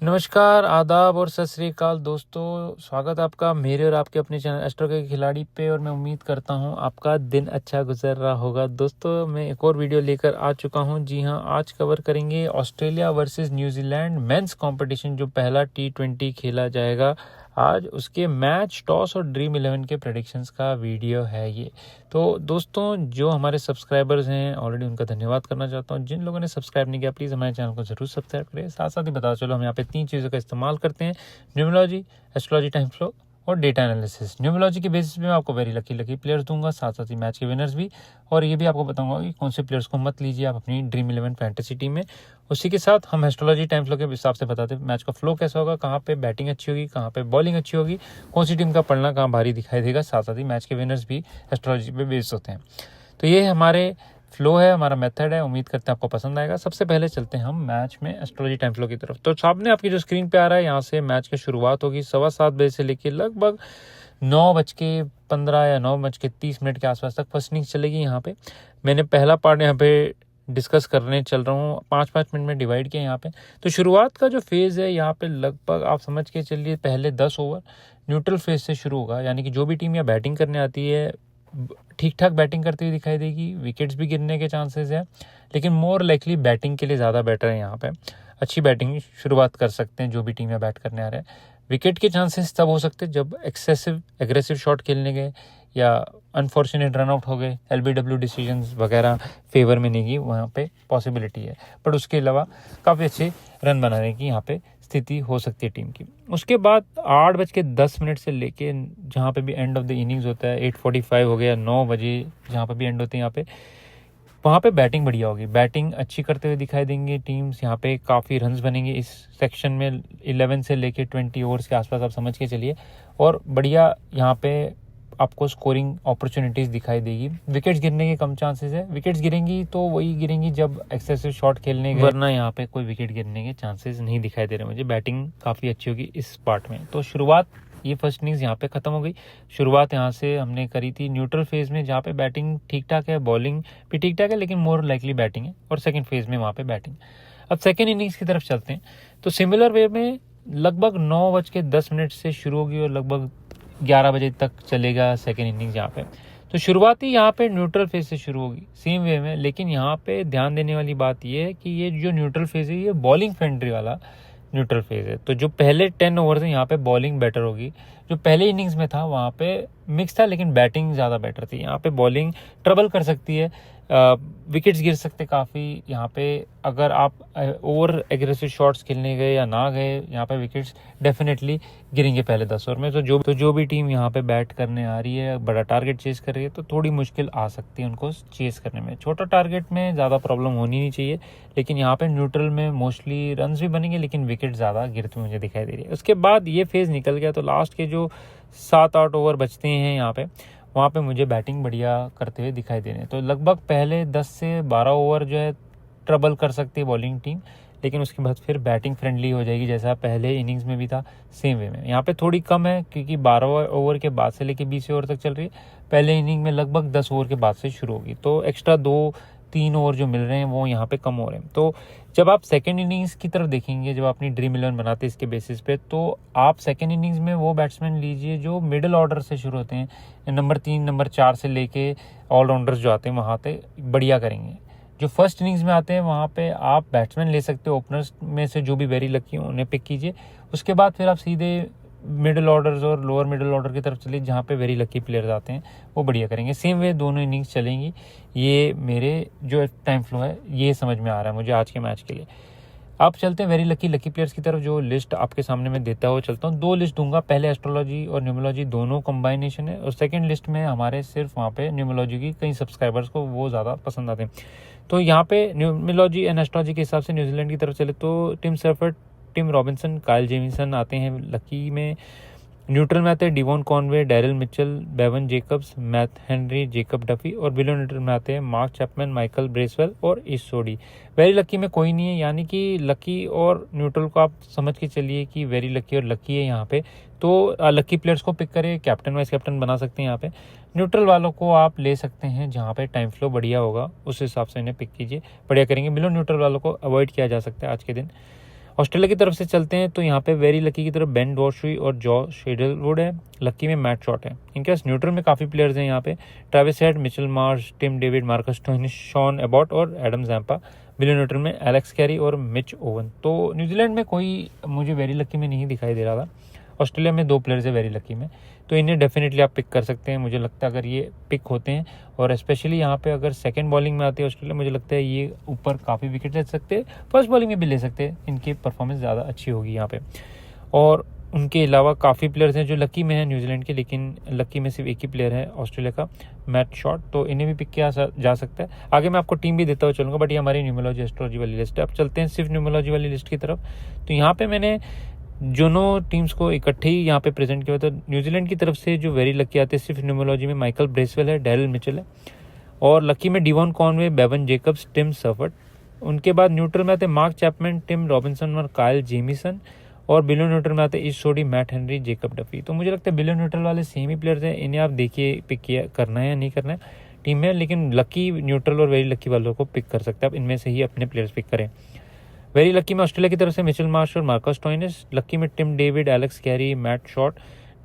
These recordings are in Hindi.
नमस्कार, आदाब और सत श्री अकाल दोस्तों। स्वागत है आपका मेरे और आपके अपने चैनल एस्ट्रो के खिलाड़ी पे। और मैं उम्मीद करता हूं आपका दिन अच्छा गुजर रहा होगा। दोस्तों, मैं एक और वीडियो लेकर आ चुका हूं। जी हां, आज कवर करेंगे Australia versus New Zealand men's competition, जो पहला T20 खेला जाएगा आज। उसके मैच, टॉस और ड्रीम 11 के प्रेडिक्शंस का वीडियो है ये। तो दोस्तों, जो हमारे सब्सक्राइबर्स हैं ऑलरेडी, उनका धन्यवाद करना चाहता हूं। जिन लोगों ने सब्सक्राइब नहीं किया, प्लीज़ हमारे चैनल को जरूर सब्सक्राइब करें। साथ साथ ही बता चलो, हम यहाँ पे 3 चीज़ों का इस्तेमाल करते हैं: न्यूमरोलॉजी, एस्ट्रोलॉजी, टाइम फ्लो और डेटा एनालिसिस। न्यूमरोलॉजी के बेसिस पे मैं आपको वेरी लकी प्लेयर्स दूंगा, साथ साथ ही मैच के विनर्स भी। और ये भी आपको बताऊंगा कि कौन से प्लेयर्स को मत लीजिए आप अपनी ड्रीम 11 फैंटेसी टीम में। उसी के साथ हम एस्ट्रोलॉजी, टाइम फ्लो के हिसाब से बताते हैं मैच का फ्लो कैसा होगा, कहाँ पे बैटिंग अच्छी होगी, कहाँ पे बॉलिंग अच्छी होगी, कौन सी टीम का पलड़ा कहाँ भारी दिखाई देगा। साथ साथ ही मैच के विनर्स भी एस्ट्रोलॉजी पे बेस्ड होते हैं। तो ये हमारे फ्लो है, हमारा मेथड है। उम्मीद करते हैं आपको पसंद आएगा। सबसे पहले चलते हैं हम मैच में एस्ट्रोलॉजी टाइम फ्लो की तरफ। तो सामने आपकी जो स्क्रीन पे आ रहा है, यहाँ से मैच की शुरुआत होगी 7:15 बजे से लेकर लगभग 9:15 या 9:30 के आसपास तक फर्स्ट इनिंग्स चलेगी। यहाँ पे मैंने पहला पार्ट यहाँ पे डिस्कस करने चल रहा हूँ, 5-5 मिनट में डिवाइड किया यहाँ पे। तो शुरुआत का जो फेज़ है यहाँ पे, लगभग आप समझ के चलिए पहले 10 ओवर न्यूट्रल फेज से शुरू होगा। यानी कि जो भी टीम यहाँ बैटिंग करने आती है ठीक ठाक बैटिंग करती हुई दिखाई देगी। विकेट्स भी गिरने के चांसेस है, लेकिन मोर लाइकली बैटिंग के लिए ज़्यादा बेटर है। यहाँ पे अच्छी बैटिंग शुरुआत कर सकते हैं जो भी टीम में बैट करने आ रहे हैं। विकेट के चांसेस तब हो सकते हैं जब एक्सेसिव एग्रेसिव शॉट खेलने गए या अनफॉर्चुनेट रन आउट हो गए, LBW डिसीजंस वगैरह फेवर में नहीं गई, वहाँ पे पॉसिबिलिटी है। बट उसके अलावा काफ़ी अच्छे रन बनाने की यहाँ पे स्थिति हो सकती है टीम की। उसके बाद 8:10 से लेके जहाँ पे भी एंड ऑफ द इनिंग्स होता है, 8:45 हो गया, 9 बजे जहाँ पे भी एंड होते हैं यहाँ पे, वहाँ पे बैटिंग बढ़िया होगी। बैटिंग अच्छी करते हुए दिखाई देंगे टीम्स। यहाँ पे काफ़ी रन्स बनेंगे इस सेक्शन में, 11 से लेके 20 ओवर्स के आसपास आप समझ के चलिए। और बढ़िया यहाँ पे आपको स्कोरिंग अपॉर्चुनिटीज़ दिखाई देगी। विकेट्स गिरने के कम चांसेस है। विकेट्स गिरेंगी तो वही गिरेंगी जब एक्सेसिव शॉट खेलने गए, वरना यहाँ पे कोई विकेट गिरने के चांसेस नहीं दिखाई दे रहे मुझे। बैटिंग काफ़ी अच्छी होगी इस पार्ट में। तो शुरुआत, ये फर्स्ट इनिंग्स यहाँ पे ख़त्म हो गई। शुरुआत यहाँ से हमने करी थी न्यूट्रल फेज़ में, जहाँ पे बैटिंग ठीक ठाक है, बॉलिंग भी ठीक ठाक है, लेकिन मोर लाइकली बैटिंग है। और सेकंड फेज़ में वहाँ पे बैटिंग। अब सेकंड इनिंग्स की तरफ चलते हैं। तो सिमिलर वे में लगभग 9:10 से शुरू होगी और लगभग 11 बजे तक चलेगा सेकेंड इनिंग्स यहाँ पे। तो शुरुआती यहाँ पे न्यूट्रल फेज से शुरू होगी सेम वे में, लेकिन यहाँ पे ध्यान देने वाली बात ये है कि ये जो न्यूट्रल फेज है, ये बॉलिंग फ्रेंडली वाला न्यूट्रल फेज है। तो जो पहले 10 ओवर है यहाँ पे बॉलिंग बेटर होगी। जो पहले इनिंग्स में था वहाँ पे मिक्स था, लेकिन बैटिंग ज़्यादा बेटर थी। यहाँ पे बॉलिंग ट्रबल कर सकती है, विकेट्स गिर सकते काफ़ी यहाँ पे। अगर आप ओवर एग्रेसिव शॉट्स खेलने गए या ना गए, यहाँ पे विकेट्स डेफिनेटली गिरेंगे पहले 10 ओवर में। तो जो भी टीम यहाँ पे बैट करने आ रही है, बड़ा टारगेट चेस कर रही है, तो थोड़ी मुश्किल आ सकती है उनको चेस करने में। छोटा टारगेट में ज़्यादा प्रॉब्लम होनी नहीं चाहिए, लेकिन यहाँ पे न्यूट्रल में मोस्टली रन भी बनेंगे, लेकिन विकेट ज़्यादा गिरते मुझे दिखाई दे रही है। उसके बाद ये फेज़ निकल गया, तो लास्ट के जो 7-8 ओवर बचते हैं यहाँ पे, वहाँ पे मुझे बैटिंग बढ़िया करते हुए दिखाई दे रहे हैं। तो लगभग पहले 10 से 12 ओवर जो है ट्रबल कर सकती है बॉलिंग टीम, लेकिन उसके बाद फिर बैटिंग फ्रेंडली हो जाएगी, जैसा पहले इनिंग्स में भी था सेम वे में। यहाँ पे थोड़ी कम है क्योंकि 12 ओवर के बाद से लेके 20 ओवर तक चल रही है। पहले इनिंग में लगभग 10 ओवर के बाद से शुरू होगी, तो एक्स्ट्रा 2-3 ओवर जो मिल रहे हैं वो यहाँ पे कम हो रहे हैं। तो जब आप सेकेंड इनिंग्स की तरफ देखेंगे, जब अपनी ड्रीम 11 बनाते हैं इसके बेसिस पे, तो आप सेकेंड इनिंग्स में वो बैट्समैन लीजिए जो मिडिल ऑर्डर से शुरू होते हैं, नंबर 3 नंबर 4 से लेके ऑलराउंडर्स जो आते हैं वहाँ पे बढ़िया करेंगे। जो फर्स्ट इनिंग्स में आते हैं वहाँ पे आप बैट्समैन ले सकते हो ओपनर्स में से, जो भी वेरी लकी उन्हें पिक कीजिए। उसके बाद फिर आप सीधे मिडिल ऑर्डर्स और लोअर मिडिल ऑर्डर की तरफ चलिए, जहाँ पे वेरी लकी प्लेयर्स आते हैं वो बढ़िया करेंगे। सेम वे दोनों इनिंग्स चलेंगी। ये मेरे जो टाइम फ्लो है ये समझ में आ रहा है मुझे आज के मैच के लिए। अब चलते हैं वेरी लकी प्लेयर्स की तरफ। जो लिस्ट आपके सामने मैं देता हुआ चलता हूँ, 2 लिस्ट दूंगा। पहले एस्ट्रोलॉजी और न्यूमरोलॉजी दोनों कॉम्बाइनेशन है, और सेकंड लिस्ट में हमारे सिर्फ वहाँ पे न्यूमरोलॉजी की, कई सब्सक्राइबर्स को वो ज़्यादा पसंद आते हैं। तो यहाँ पे न्यूमरोलॉजी एंड एस्ट्रोलॉजी के हिसाब से न्यूजीलैंड की तरफ चले तो Tim Seifert, Tim Robinson, Kyle Jamieson आते हैं लकी में। न्यूट्रल में आते हैं Devon Conway, Daryl Mitchell, Bevon Jacobs, Matt Henry, Jacob Duffy. और बिलो न्यूट्रल में आते हैं मार्क चैपमैन, माइकल ब्रेसवेल और इस सोडी। वेरी लकी में कोई नहीं है, यानी कि लकी और न्यूट्रल को आप समझ के चलिए कि वेरी लकी और लकी है यहाँ पे। तो लकी प्लेयर्स को पिक करें, कैप्टन वाइस कैप्टन बना सकते हैं यहाँ पे। न्यूट्रल वालों को आप ले सकते हैं जहाँ पे टाइम फ्लो बढ़िया होगा, उस हिसाब से इन्हें पिक कीजिए, बढ़िया करेंगे। बिलो न्यूट्रल वालों को अवॉइड किया जा सकता है आज के दिन। ऑस्ट्रेलिया की तरफ से चलते हैं तो यहाँ पे वेरी लकी की तरफ बेन डॉशुई और जॉश हेजलवुड है, लकी में मैट शॉट है। इनके पास न्यूट्रल में काफ़ी प्लेयर्स हैं यहाँ पे, Travis Head, Mitchell Marsh, Tim David, Marcus Stoinis, Sean Abbott और एडम जैम्पा। बिलो न्यूट्रल में एलेक्स कैरी और मिच ओवन। तो न्यूजीलैंड में कोई मुझे वेरी लकी में नहीं दिखाई दे रहा था। ऑस्ट्रेलिया में 2 प्लेयर्स है वेरी लकी में, तो इन्हें डेफिनेटली आप पिक कर सकते हैं। मुझे लगता है अगर ये पिक होते हैं और स्पेशली यहाँ पे अगर सेकंड बॉलिंग में आती है ऑस्ट्रेलिया, मुझे लगता है ये ऊपर काफ़ी विकेट ले सकते हैं, फर्स्ट बॉलिंग में भी ले सकते हैं, इनकी परफॉर्मेंस ज़्यादा अच्छी होगी यहाँ पे। और उनके अलावा काफ़ी प्लेयर्स हैं जो लकी में हैं न्यूजीलैंड के, लेकिन लकी में सिर्फ एक ही प्लेयर है ऑस्ट्रेलिया का, मैट शॉट, तो इन्हें भी पिक किया जा सकता है। आगे मैं आपको टीम भी देता हुआ चलूँगा, बट ये हमारी न्यूमरोलॉजी एस्ट्रोलॉजी वाली लिस्ट है। अब चलते हैं सिर्फ न्यूमरोलॉजी वाली लिस्ट की तरफ। तो यहाँ पे मैंने दोनों टीम्स को इकट्ठे ही यहाँ पे प्रेजेंट किया। तो न्यूजीलैंड की तरफ से जो वेरी लकी आते हैं सिर्फ न्यूमरोलॉजी में, माइकल ब्रेसवेल है, डैरिल मिचेल है, और लकी में Devon Conway, Bevon Jacobs, Tim Seifert. उनके बाद न्यूट्रल में आते मार्क चैपमैन, टिम रॉबिन्सन और कायल जेमिसन, और बिलो न्यूट्रल में आते ईस्ट सोडी, मैट हेनरी, जेकब डफी। तो मुझे लगता है बिलो न्यूट्रल वाले सेम ही प्लेयर्स हैं, इन्हें आप देखिए पिक किया करना है या नहीं करना है टीम में, लेकिन लकी, न्यूट्रल और वेरी लकी वालों को पिक कर सकते हैं आप, इनमें से ही अपने प्लेयर्स पिक करें। वेरी लकी में ऑस्ट्रेलिया की तरफ से मिचेल मार्श और मार्कस स्टोइनिस, लकी में Tim David, Alex Carey, Matt Short,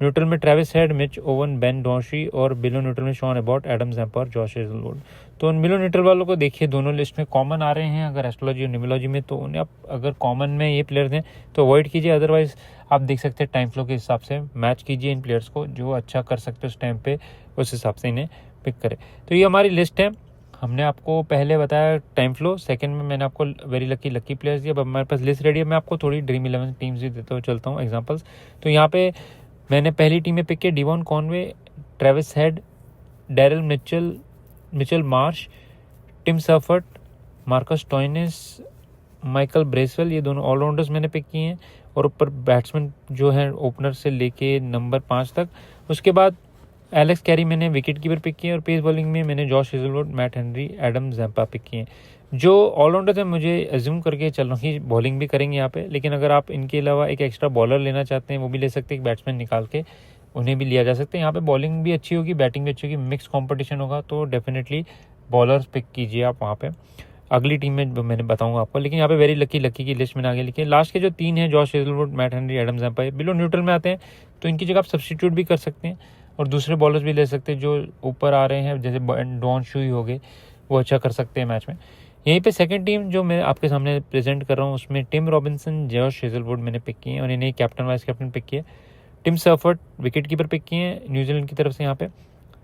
neutral में Travis Head, Mitch Owen, Ben Dwarshuis, और बिलो न्यूट्रल में शॉन एबॉट, एडम जैम्पा और जॉश हेजलवुड। तो बिलो न्यूट्रल वालों को देखिए दोनों लिस्ट में कॉमन आ रहे हैं अगर एस्ट्रोलॉजी और न्यूमरोलॉजी में, तो उन्हें आप अगर कॉमन में ये प्लेयर्स हैं तो अवॉइड कीजिए, अदरवाइज आप देख सकते हैं टाइम फ्लो के हिसाब से मैच कीजिए इन प्लेयर्स को, जो अच्छा कर सकते हो उस टाइम पे उस हिसाब से इन्हें पिक करें। तो ये हमारी लिस्ट है। हमने आपको पहले बताया टाइम फ्लो, सेकंड में मैंने आपको वेरी लकी प्लेयर्स दिया। अब हमारे पास लिस्ट रेडी है, मैं आपको थोड़ी ड्रीम 11 टीम्स भी देता हुआ चलता हूँ एग्जांपल्स। तो यहाँ पे मैंने पहली टीम में पिक किया Devon Conway, Travis Head, Daryl Mitchell, Mitchell Marsh, Tim Seifert, Marcus Stoinis, Michael Bracewell, ये दोनों ऑलराउंडर्स मैंने पिक किए हैं, और ऊपर बैट्समैन जो है ओपनर से लेके नंबर 5 तक। उसके बाद एलेक्स कैरी मैंने विकेट कीपर पिक किए, और पेस बॉलिंग में मैंने Josh Hazlewood, Matt Henry, Adam Zampa pick किए। जो ऑलराउंडर्स हैं मुझे एज्यूम करके चल रहा हूँ कि बॉलिंग भी करेंगे यहाँ पे, लेकिन अगर आप इनके अलावा एक एक्स्ट्रा बॉलर लेना चाहते हैं वो भी ले सकते हैं, एक बैट्समैन निकाल के उन्हें भी लिया जा सकता है। यहाँ पे बॉलिंग भी अच्छी होगी, बैटिंग भी अच्छी होगी, मिक्स कॉम्पिटिशन होगा, तो डेफिनेटली बॉलर्स पिक कीजिए आप वहाँ पे। अगली टीम में मैंने बताऊंगा आपको, लेकिन यहाँ पे वेरी लकी की लिस्ट मैंने आगे लिखी है। लास्ट के जो 3 हैं Josh Hazlewood, Matt Henry, Adam Zampa, below neutral में आते हैं, तो इनकी जगह आप सब्स्टिट्यूट भी कर सकते हैं और दूसरे बॉलर्स भी ले सकते हैं जो ऊपर आ रहे हैं, जैसे डॉन शुई हो गए, वो अच्छा कर सकते हैं मैच में। यहीं पे सेकंड टीम जो मैं आपके सामने प्रेजेंट कर रहा हूँ, उसमें टिम रॉबिन्सन, जॉश हेजलवुड मैंने पिक किए हैं, और इन्हें कैप्टन वाइस कैप्टन पिक किया। टिम सफर्ट विकेट कीपर पिक किए हैं न्यूजीलैंड की तरफ से। यहाँ पे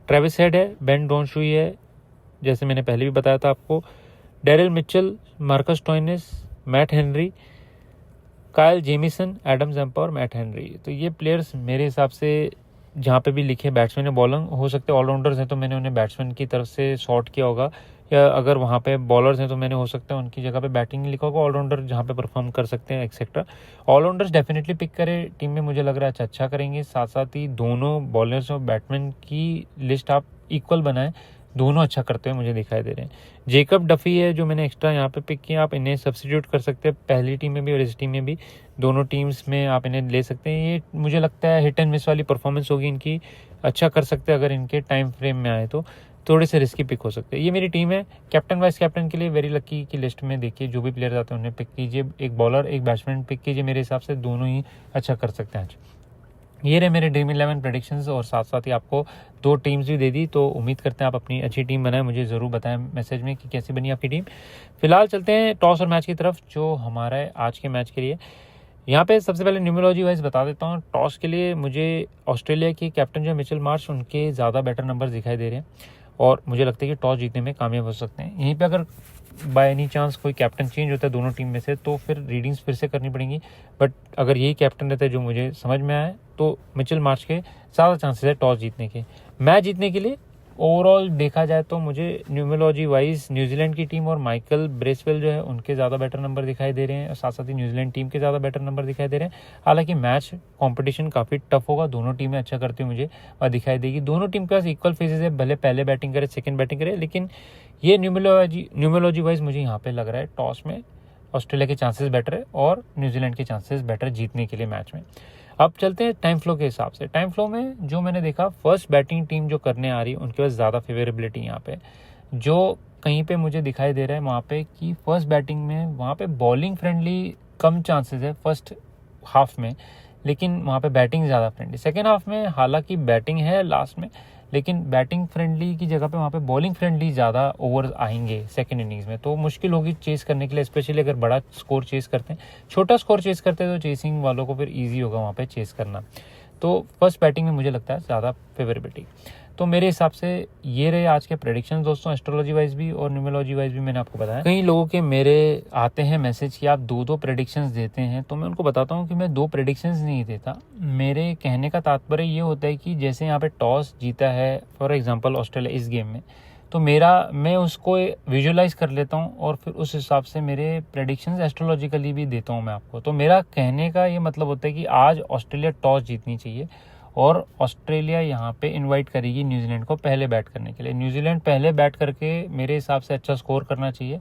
ट्रेविस हेड है, बेन डॉन शुई है, जैसे मैंने पहले भी बताया था आपको, Daryl Mitchell, Marcus Stoinis, Matt Henry, कायल जेमिसन, एडम जैम्पा और मैट हेनरी। तो ये प्लेयर्स मेरे हिसाब से जहाँ पे भी लिखे बैट्समैन या बॉलर हो सकते हैं, ऑलराउंडर्स हैं तो मैंने उन्हें बैट्समैन की तरफ से शॉर्ट किया होगा, या अगर वहाँ पे बॉलर्स हैं तो मैंने हो सकता है उनकी जगह पे बैटिंग लिखा होगा, ऑलराउंडर जहाँ पे परफॉर्म कर सकते हैं एक्सेट्रा। ऑलराउंडर्स डेफिनेटली पिक करें टीम में, मुझे लग रहा है अच्छा करेंगे। साथ साथ ही दोनों बॉलर्स और बैट्समैन की लिस्ट आप इक्वल बनाएं, दोनों अच्छा करते हुए मुझे दिखाई दे रहे हैं। जेकब डफी है जो मैंने एक्स्ट्रा यहाँ पे पिक किया, आप इन्हें सब्स्टिट्यूट कर सकते हैं पहली टीम में भी और इस टीम में भी, दोनों टीम्स में आप इन्हें ले सकते हैं। ये मुझे लगता है हिट एंड मिस वाली परफॉर्मेंस होगी इनकी, अच्छा कर सकते हैं अगर इनके टाइम फ्रेम में आए तो थोड़े से रिस्की पिक हो सकते हैं। ये मेरी टीम है। कैप्टन वाइस कैप्टन के लिए वेरी लकी की लिस्ट में देखिए जो भी प्लेयर आते हैं उन्हें पिक कीजिए, एक बॉलर एक बैट्समैन पिक कीजिए, मेरे हिसाब से दोनों ही अच्छा कर सकते हैं आज। ये रहे मेरे ड्रीम 11 प्रेडिक्शंस, और साथ साथ ही आपको 2 टीम्स भी दे दी, तो उम्मीद करते हैं आप अपनी अच्छी टीम बनाएं। मुझे ज़रूर बताएं मैसेज में कि कैसी बनी आपकी टीम। फिलहाल चलते हैं टॉस और मैच की तरफ, जो हमारा है आज के मैच के लिए। यहाँ पे सबसे पहले न्यूमरोलॉजी वाइज बता देता हूँ। टॉस के लिए मुझे ऑस्ट्रेलिया की कैप्टन जो मिचेल मार्श, उनके ज़्यादा बेटर नंबर दिखाई दे रहे हैं, और मुझे लगता है कि टॉस जीतने में कामयाब हो सकते हैं। यहीं पे अगर बाय एनी चांस कोई कैप्टन चेंज होता है दोनों टीम में से, तो फिर रीडिंग्स फिर से करनी पड़ेंगी, बट अगर यही कैप्टन रहता है जो मुझे समझ में आया, तो मिचेल मार्श के ज़्यादा चांसेस है टॉस जीतने के। मैच जीतने के लिए ओवरऑल देखा जाए तो मुझे न्यूमरोलॉजी वाइज न्यूजीलैंड की टीम और माइकल ब्रेसवेल जो है उनके ज़्यादा बेटर नंबर दिखाई दे रहे हैं, और साथ साथ ही न्यूजीलैंड टीम के ज़्यादा बेटर नंबर दिखाई दे रहे हैं। हालांकि मैच कंपटीशन काफ़ी टफ होगा, दोनों टीमें अच्छा करती हुई मुझे और दिखाई देगी। दोनों टीम के पास इक्वल फेजेस है, भले पहले बैटिंग करे सेकेंड बैटिंग करे, लेकिन ये न्यूमरोलॉजी वाइज मुझे यहाँ पे लग रहा है टॉस में ऑस्ट्रेलिया के चांसेस बेटर है और न्यूजीलैंड के चांसेस बेटर जीतने के लिए मैच में। अब चलते हैं टाइम फ्लो के हिसाब से। टाइम फ्लो में जो मैंने देखा, फर्स्ट बैटिंग टीम जो करने आ रही है उनके पास ज़्यादा फेवरेबिलिटी यहाँ पे, जो कहीं पे मुझे दिखाई दे रहा है वहाँ पे कि फर्स्ट बैटिंग में वहाँ पे बॉलिंग फ्रेंडली कम चांसेस है फर्स्ट हाफ में, लेकिन वहाँ पे बैटिंग ज़्यादा फ्रेंडली। सेकेंड हाफ में हालांकि बैटिंग है लास्ट में, लेकिन बैटिंग फ्रेंडली की जगह पे वहाँ पे बॉलिंग फ्रेंडली ज़्यादा ओवर आएंगे सेकंड इनिंग्स में, तो मुश्किल होगी चेस करने के लिए, स्पेशली अगर बड़ा स्कोर चेस करते हैं। छोटा स्कोर चेस करते हैं तो चेसिंग वालों को फिर ईजी होगा वहाँ पे चेस करना। तो फर्स्ट बैटिंग में मुझे लगता है ज़्यादा फेवरेबिलिटी। तो मेरे हिसाब से ये रहे आज के प्रेडिक्शंस दोस्तों, एस्ट्रोलॉजी वाइज भी और न्यूमरोलॉजी वाइज भी मैंने आपको बताया। कई लोगों के मेरे आते हैं मैसेज कि आप 2-2 प्रेडिक्शंस देते हैं, तो मैं उनको बताता हूँ कि मैं 2 प्रेडिक्शंस नहीं देता। मेरे कहने का तात्पर्य ये होता है कि जैसे यहाँ पे टॉस जीता है फॉर एग्जाम्पल ऑस्ट्रेलिया इस गेम में, तो मैं उसको विजुअलाइज कर लेता हूँ और फिर उस हिसाब से मेरे प्रेडिक्शंस एस्ट्रोलॉजिकली भी देता हूँ मैं आपको। तो मेरा कहने का ये मतलब होता है कि आज ऑस्ट्रेलिया टॉस जीतनी चाहिए और ऑस्ट्रेलिया यहाँ पे इनवाइट करेगी न्यूजीलैंड को पहले बैट करने के लिए। न्यूजीलैंड पहले बैट करके मेरे हिसाब से अच्छा स्कोर करना चाहिए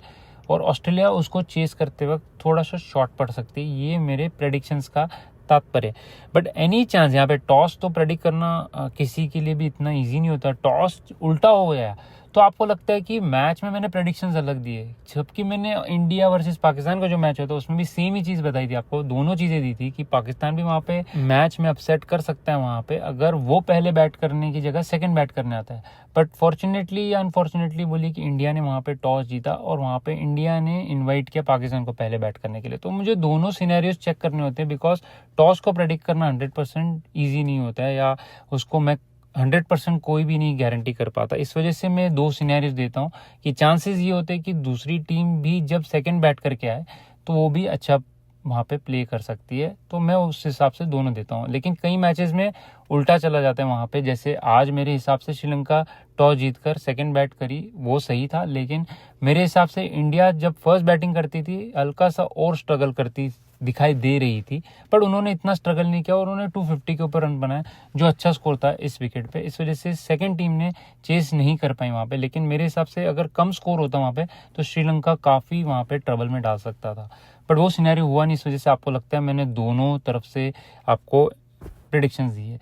और ऑस्ट्रेलिया उसको चेस करते वक्त थोड़ा सा शॉर्ट पड़ सकती है, ये मेरे प्रेडिक्शंस का तात्पर्य। बट एनी चांस यहाँ पे टॉस तो प्रेडिक्ट करना किसी के लिए भी इतना इजी नहीं होता। टॉस उल्टा हो गया तो आपको लगता है कि मैच में मैंने प्रेडिक्शंस अलग दिए, जबकि मैंने इंडिया वर्सेस पाकिस्तान का जो मैच होता है उसमें भी सेम ही चीज़ बताई थी आपको, दोनों चीज़ें दी थी कि पाकिस्तान भी वहाँ पे मैच में अपसेट कर सकता है वहाँ पे अगर वो पहले बैट करने की जगह सेकंड बैट करने आता है। बट फॉर्चुनेटली या अनफॉर्चुनेटली बोली कि इंडिया ने वहाँ पे टॉस जीता और वहाँ पे इंडिया ने इन्वाइट किया पाकिस्तान को पहले बैट करने के लिए। तो मुझे दोनों सिनेरियोज चेक करने होते हैं, बिकॉज टॉस को प्रेडिक्ट करना 100% ईजी नहीं होता है, या उसको मैं 100% कोई भी नहीं गारंटी कर पाता। इस वजह से मैं 2 सिनेरियोज देता हूँ कि चांसेस ये होते हैं कि दूसरी टीम भी जब सेकंड बैट करके आए तो वो भी अच्छा वहाँ पे प्ले कर सकती है, तो मैं उस हिसाब से दोनों देता हूँ। लेकिन कई मैचेस में उल्टा चला जाता है वहाँ पे, जैसे आज मेरे हिसाब से श्रीलंका टॉस जीतकर सेकंड बैट करी, वो सही था। लेकिन मेरे हिसाब से इंडिया जब फर्स्ट बैटिंग करती थी हल्का सा और स्ट्रगल करती दिखाई दे रही थी, पर उन्होंने इतना स्ट्रगल नहीं किया और उन्होंने 250 के ऊपर रन बनाए जो अच्छा स्कोर था इस विकेट पे। इस वजह से सेकंड टीम ने चेस नहीं कर पाई वहाँ पे। लेकिन मेरे हिसाब से अगर कम स्कोर होता वहाँ पे तो श्रीलंका काफ़ी वहाँ पे ट्रबल में डाल सकता था, बट वो सिनेरियो हुआ नहीं। इस वजह से आपको लगता है मैंने दोनों तरफ से आपको प्रेडिक्शंस दी है।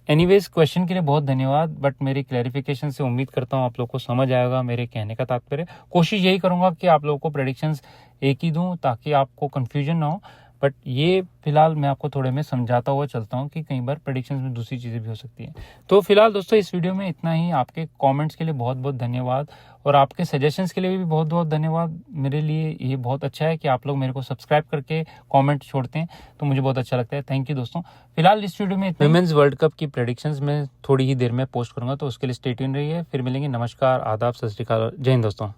एनीवेज क्वेश्चन के लिए बहुत धन्यवाद, बट मेरी क्लैरिफिकेशन से उम्मीद करता हूँ आप लोग को समझ आएगा मेरे कहने का तात्पर्य। कोशिश यही करूँगा कि आप लोगों को प्रेडिक्शंस एक ही दूँ ताकि आपको कन्फ्यूजन ना हो, बट ये फिलहाल मैं आपको थोड़े में समझाता हुआ चलता हूँ कि कई बार प्रेडिक्शंस में दूसरी चीज़ें भी हो सकती हैं। तो फिलहाल दोस्तों इस वीडियो में इतना ही। आपके कमेंट्स के लिए बहुत बहुत धन्यवाद और आपके सजेशंस के लिए भी बहुत बहुत धन्यवाद। मेरे लिए ये बहुत अच्छा है कि आप लोग मेरे को सब्सक्राइब करके कमेंट छोड़ते हैं, तो मुझे बहुत अच्छा लगता है। थैंक यू दोस्तों। फिलहाल इस वीडियो में वुमेन्स वर्ल्ड कप की प्रेडिक्शंस मैं थोड़ी ही देर में पोस्ट करूँगा, तो उसके लिए स्टे ट्यून रहिए। फिर मिलेंगे। नमस्कार, आदाब, सत श्री अकाल, जय हिंद दोस्तों।